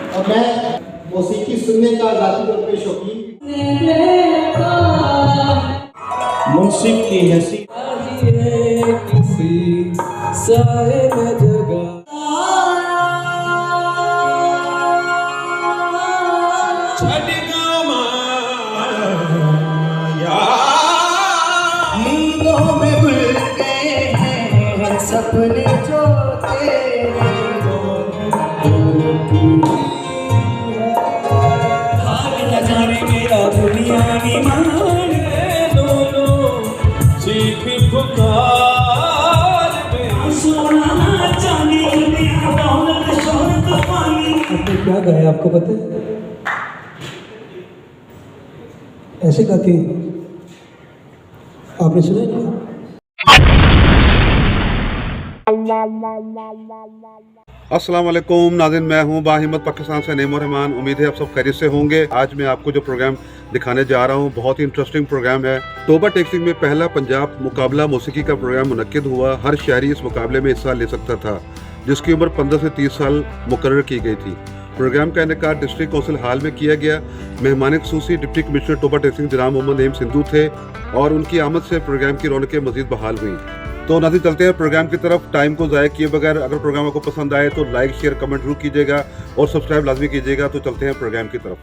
और मैं मौसीकी सुनने का जाती तौर पे शौकीन मुंसिफ की हैसियत किसी साहिब जगह नींदों में घुलते हैं सपने जो तेरे भाग न जाने मेरा दुनिया की मान दोनों चीख पुकार में सोना चांदी दुनिया दौलत शोहरत पानी। आपने क्या गाया आपको पता है? ऐसे गाती आपने सुना है? अस्सलाम वालेकुम नाज़रीन, मैं हूं बाहिम्मत पाकिस्तान से नईम रहमान। उम्मीद है आप सब खैरियत से होंगे। आज मैं आपको जो प्रोग्राम दिखाने जा रहा हूं बहुत ही इंटरेस्टिंग प्रोग्राम है। तोबा टेक्सिंग में पहला पंजाब मुकाबला मौसीकी का प्रोग्राम मुनक्किद हुआ। हर शहरी इस मुकाबले में हिस्सा ले सकता था, जिसकी उम्र 15 से 30 साल मुकर्रर की गई थी। प्रोग्राम का इनेकाद डिस्ट्रिक्ट कौंसिल हाल में किया गया। मेहमान खुसूसी डिप्टी कमिश्नर तोबा टेक्सिंग जनाब मोहम्मद नईम सिंधु थे और उनकी आमद से प्रोग्राम की रौनकें मजीद बहाल हुई। तो नाज़रीन चलते हैं प्रोग्राम की तरफ। टाइम को ज़ाया किए बगैर अगर प्रोग्राम आपको पसंद आए तो लाइक शेयर कमेंट जरूर कीजिएगा और सब्सक्राइब लाजमी कीजिएगा। तो चलते हैं प्रोग्राम की तरफ।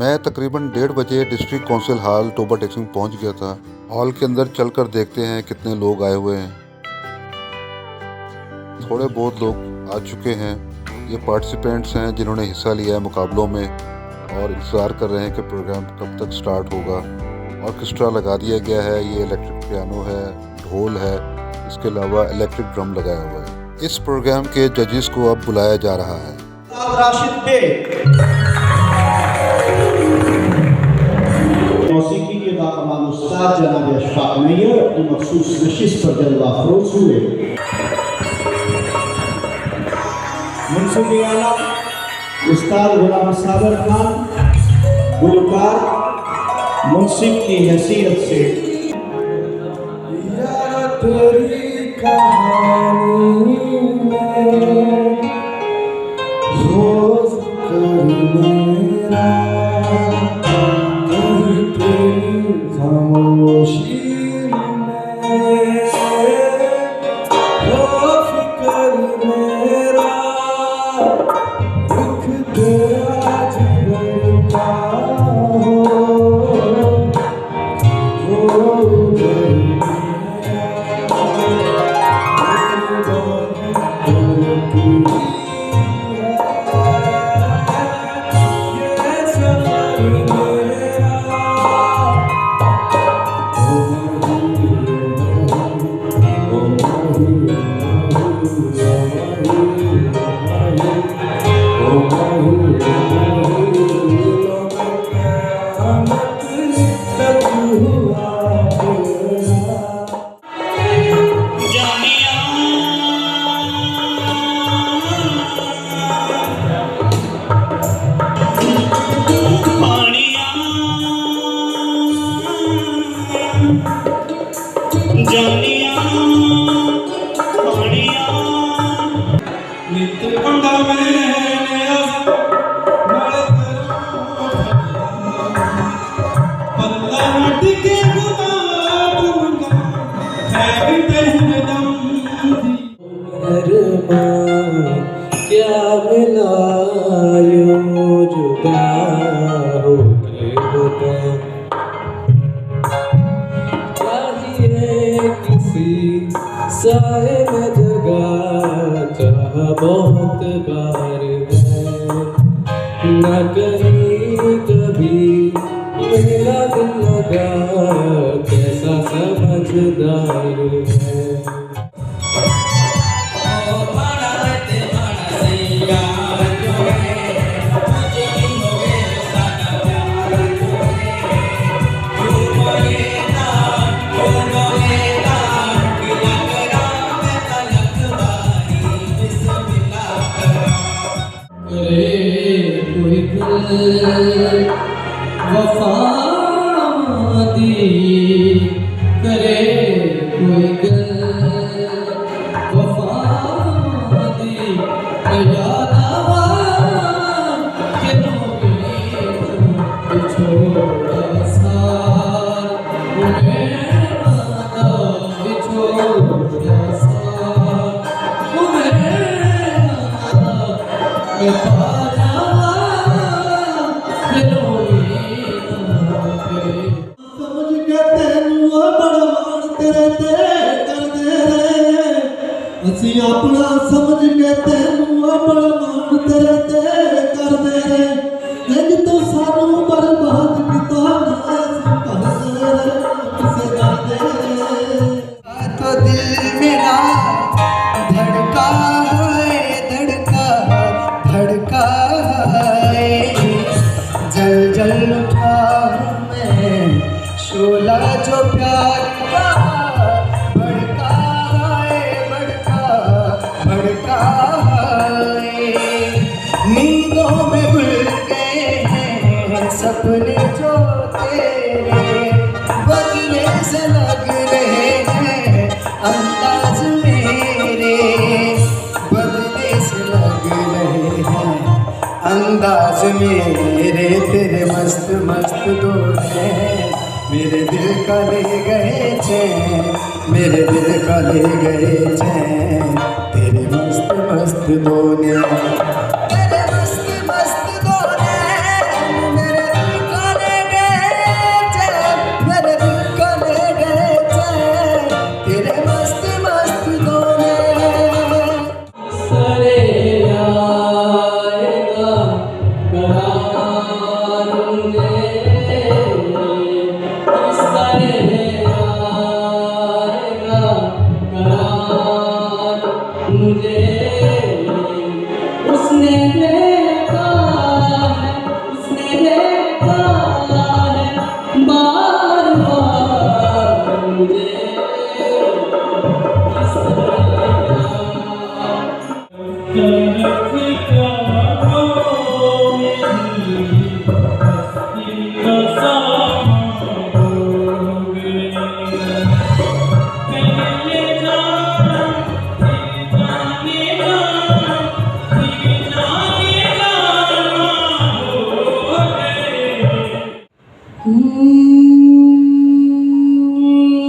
मैं तकरीबन 1:30 बजे डिस्ट्रिक्ट कौंसिल हाल तोबा टेक्सिंग पहुंच गया था। हॉल के अंदर चलकर देखते हैं कितने लोग आए हुए हैं। थोड़े बहुत लोग आ चुके हैं। ये पार्टिसिपेंट्स हैं जिन्होंने हिस्सा लिया है मुकाबलों में और इंतज़ार कर रहे हैं कि प्रोग्राम कब तक स्टार्ट होगा। ऑर्केस्ट्रा लगा दिया गया है। ये इलेक्ट्रिक पियानो है, ढोल है, इसके अलावा इलेक्ट्रिक ड्रम लगाया हुआ है। इस प्रोग्राम के जजेस को अब बुलाया जा रहा है। राशिद बेग मौसीकी के बाकमाल उस्ताद जनाब अशफाक नैयर अपनी मखसूस नशिस्त पर जलवा अफरोज हुए। मुंसिफ आला उस्ताद गुलाम साबर खान गुलकार मुंसिफ की हैसियत से तेरी कहानी में रोज कर मेरा कहीं तेरी खामोशी में हो फिकर मेरा दुख तेरा जिगर का क्या मिला यूं जुदा होके होता चाहिए किसी साहिब जगह चाह बहुत बार है न कहीं कभी मेरा दिल लगा कैसा समझदार है। वफा दी करे कोई गल वफा दी याद समझ के तेनू बड़ा मान तेरे ते करदे रहे असी अपना समझ के तेनू बड़ा मान तेरे ते करदे रहे इंज तो सानू बर्बाद किता ना असी करदे रहे किसे करदे तो दिल मेरा धड़का धड़का है जल जल उठा मैं शोला जो प्यार का भड़का है नींदों में भूल गए हैं सपने जो तेरे बदले से लग रहे हैं अंदाज मेरे बदले से लग रहे हैं अंदाज मेरे तेरे मस्त मस्त दौर हैं मेरे दिल का ले गए चैन मेरे दिल का ले गए चैन तेरे मस्त मस्त दोने तेरे मस्त मस्त दोने मेरे दिल का ले गए चैन मेरे दिल का ले गए चैन तेरे मस्त मस्त दोने सरे आएगा करार मुझे सरे आएगा करार मुझे उसने देखा है बार बार मुझे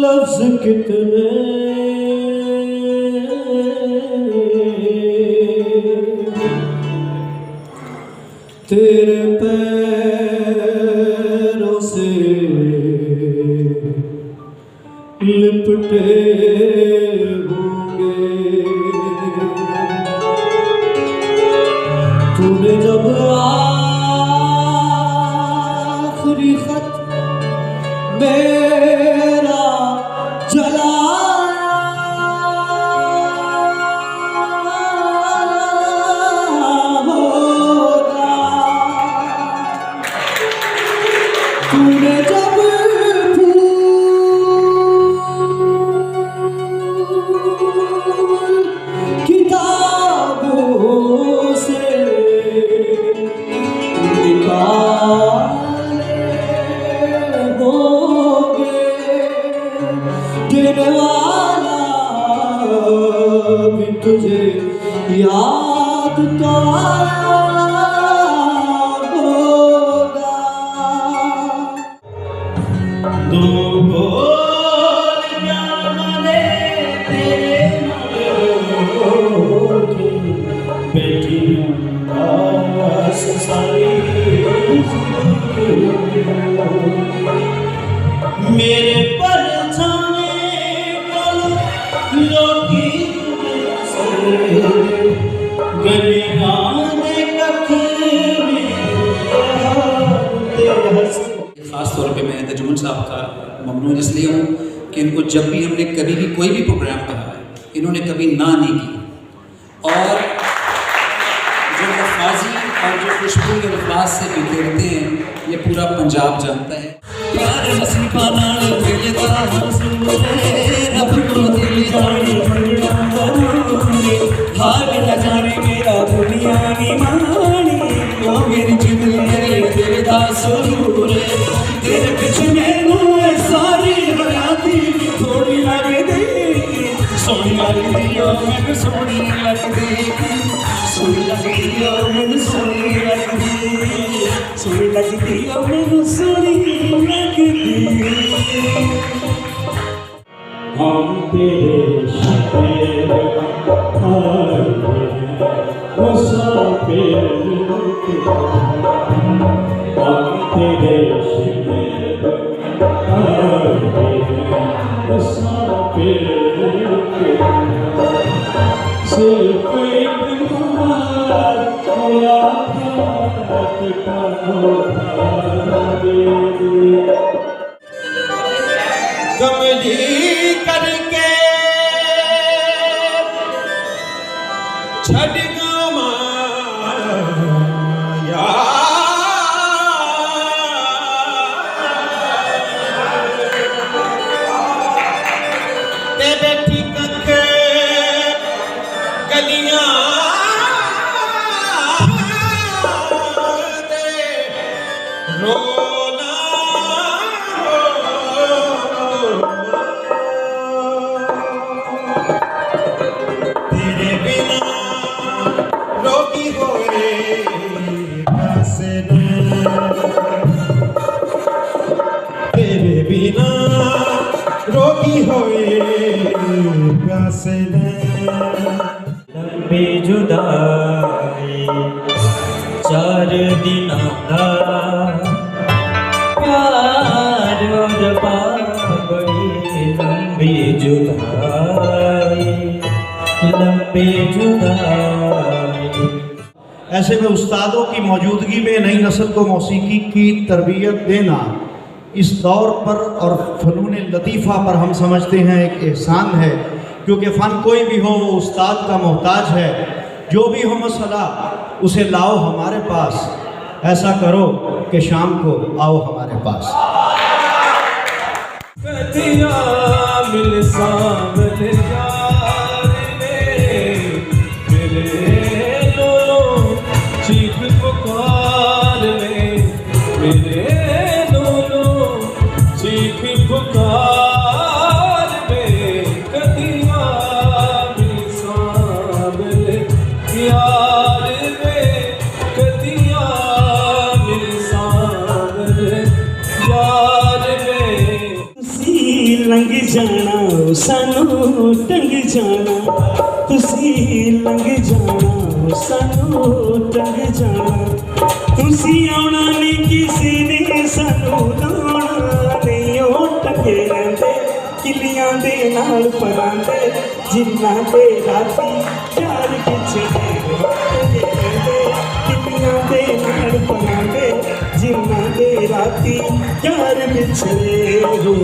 लफ्ज़ कितने तेरे पैरों से लिपटे होंगे तूने जब आखिरी खत मेरा जलाया होगा तूने जब फूल किताबों से निकाले होंगे देने वाला भी तुझे याद तो आया होगा दो बोलियां माने तेरे होगी बेटियों आस सारी मेरे परछाने लोकी ख़ास तौर पे मैं तजुमन साहब का ममनून इसलिए हूँ कि इनको जब भी हमने कभी भी कोई भी प्रोग्राम कहा है इन्होंने कभी ना नहीं की और जो लफाजी और जो खुशबू के अल्फाज से बिखेरते हैं ये पूरा पंजाब जानता है मेरा दुनिया की मानी वो मेरी जिंदगी तेरे दासूर तेरे पीछे मैनू सारी हयाती थोड़ी लगदी सोनी लगदी ओ मैनू सोनी लगदी सोनी लगदी ओ मैनू सोनी लगदी सोनी लगदी ओ मैनू सोनी लगदी हम तेरे शहर आए वो सब कमली करके छड़ गमाया ते बैठी कख गलियां दे रोना तेरे बिना रोगी होए कैसे तेरे बिना रोगी होए कैसे लंबी जुदाई 4 दिनां दा प्यार और बड़ी लंबी जुदाई लंबी जुदाई। ऐसे में उस्तादों की मौजूदगी में नई नस्ल को मौसीकी की तरबियत देना इस दौर पर और फ़नून लतीफ़ा पर हम समझते हैं एक एहसान है, क्योंकि फ़न कोई भी हो वो उस्ताद का मोहताज है। जो भी हो मसला उसे लाओ हमारे पास, ऐसा करो कि शाम को आओ हमारे पास। मिल सावल यार मेरे लोलो चीख पुकार मेरे लोलो चीख पुकार कदिया मिल सावल यार कदिया मिल सावल यार तुसी लंघ जाना सानू टंग जाना तुसी लंघ जाना सानू टंग जाना तुसी आउणा नहीं किसी ने सानू लाउणा नहीं ओ टंगे रहिंदे किलियां दे नाल परांदे जिन्ना दे राती प्यार पिछड़े टंगे रहिंदे किलियां दे नाल परांदे जिन्ना दे राती प्यार पिछड़े हो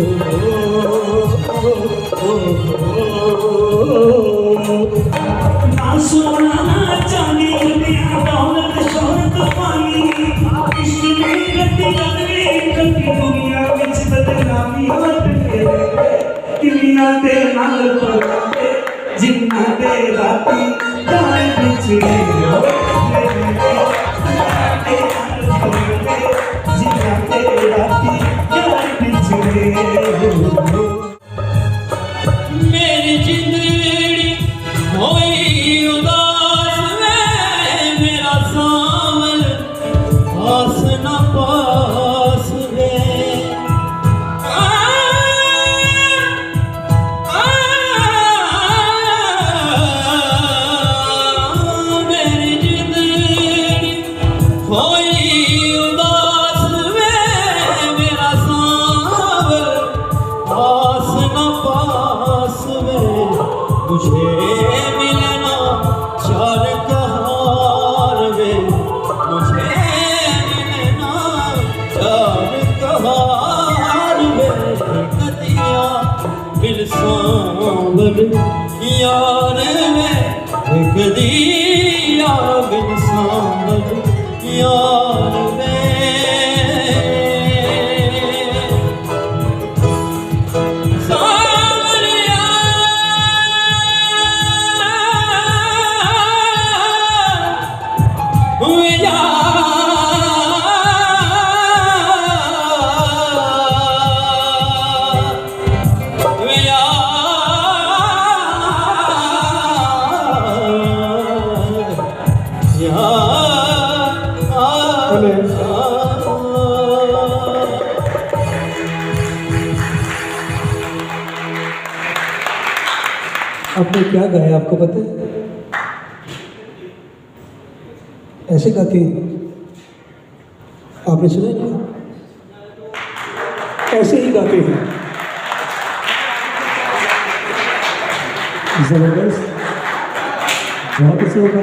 ना सोना ना चांदी दुनिया दौलत शोहरत पानी इश्क में गद्दी लगनी कभी दुनिया विच बदनामी टंगे किलियां दे नाल परांदे जिन्ना दे राती प्यार पिछड़े हो जिन्ना दे राती प्यार पिछड़े हो। मेरी जिंदड़ी होई उदास में मेरा सावल पास न पास में मेरी जिंदड़ी होई उदास में मेरा सावल पास न पास में मुझे मिलना चार कहार में मुझे मिलना चार कहार में कदिया मिल सांवल यार में कदिया मिल सांवल यार में सांवल आपने क्या गाया आपको पता है? ऐसे गाते हैं, आपने सुना है? ऐसे ही गाते हैं, जबरदस्त, बहुत अच्छा होगा।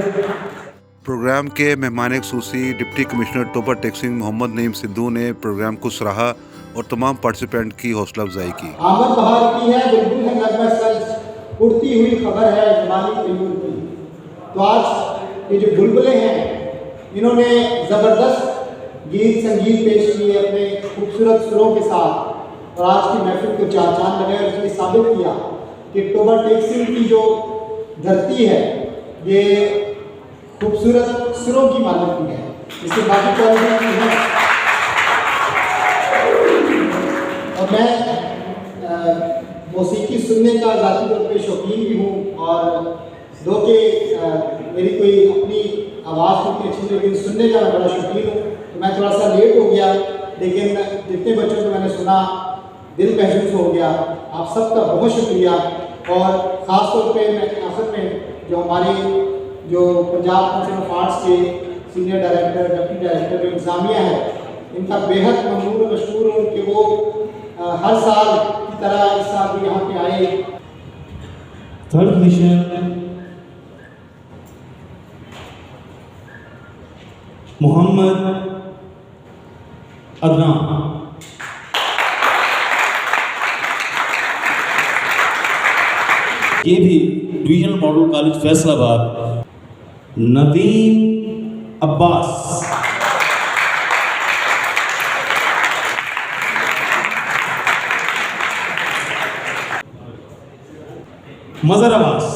प्रोग्राम के मेहमान खसूसी डिप्टी कमिश्नर तोबा टैक्सिंग मोहम्मद नईम सिद्धू ने प्रोग्राम को सराहा और तमाम पार्टिसिपेंट की हौसला अफजाई की। आमद बहार की है, बिल्कुल है नगमा सल्ज, उड़ती हुई खबर है जमानी तैमूर की। तो आज ये जो बुलबुलें हैं, इन्होंने ज़बरदस्त गीत संगीत पेश किए अपने खूबसूरत सुरों के साथ और आज की महफिल को चार चांद लगाए और इसने साबित किया कि तोबा टैक्सिंग की जो धरती है ये खूबसूरत सुरों की मालिक की है, इसके बाकी क्वालिटी की है। और मैं मौसीकी सुनने का ज़ाती तौर पर शौकीन भी हूँ और दो के मेरी कोई अपनी आवाज़ उतनी अच्छी, लेकिन सुनने का मैं बड़ा शौकीन हूँ। तो मैं थोड़ा सा लेट हो गया, लेकिन जितने बच्चों को मैंने सुना दिल महसूस हो गया। आप सबका बहुत शुक्रिया। और ख़ास तौर पे मैं आखिर में जो हमारी जो पंजाब काउंसिल ऑफ आर्ट्स के सीनियर डायरेक्टर, डिप्टी डायरेक्टर जो इंतज़ामिया है, इनका बेहद ममनून और मशहूर हूँ कि वो हर साल की तरह इस साल भी यहाँ पे आए। Third position Mohammad Adnan. ये भी divisional model college Faisalabad, Nadeem Abbas. Mazhar Abbas.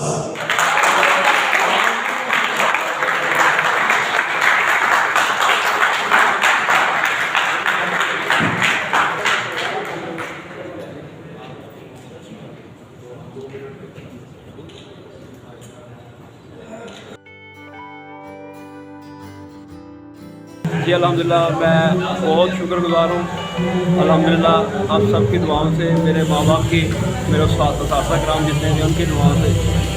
जी अल्हम्दुलिल्लाह मैं बहुत शुक्रगुजार हूँ। अल्हम्दुलिल्लाह आप सबकी दुआओं से, मेरे माँ बाप की, मेरे उस्ताद कराम जितने भी, उनकी दुआओं से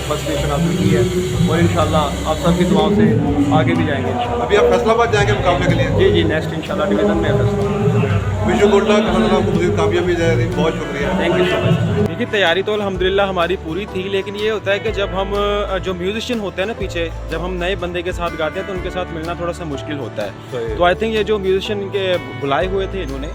फर्स्ट पोजीशन हासिल की है और इंशाल्लाह आप सबकी दुआओं से आगे भी जाएंगे। अभी आप फैसलाबाद जाएंगे मुकाबले के लिए? जी जी, नेक्स्ट इंशाल्लाह डिवीज़न में है फैसला। विश यू गुड लक, अल्लाह आपको मज़ीद कामयाबी जाए। बहुत शुक्रिया, थैंक यू सो मच। देखिए तैयारी तो अल्हम्दुलिल्लाह हमारी पूरी थी, लेकिन ये होता है कि जब हम जो म्यूजिशियन होते हैं ना पीछे, जब हम नए बंदे के साथ गाते हैं तो उनके साथ मिलना थोड़ा सा मुश्किल होता है। तो आई थिंक ये जो म्यूजिशियन के बुलाए हुए थे इन्होंने,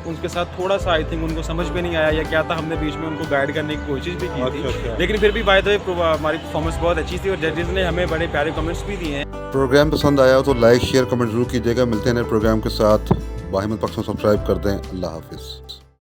उनके साथ थोड़ा सा आई थिंक उनको समझ में नहीं आया या क्या था। हमने बीच में उनको गाइड करने की कोशिश भी की थी, लेकिन फिर भी बाय द वे हमारी परफॉर्मेंस बहुत अच्छी थी और जजेस ने हमें बड़े प्यारे कमेंट्स भी दिए हैं। प्रोग्राम पसंद आया हो तो लाइक शेयर कमेंट जरूर कीजिएगा। मिलते हैं नए प्रोग्राम के साथ। बाहिमत पाकिस्तान सब्सक्राइब कर दें। अल्लाह हाफिज़।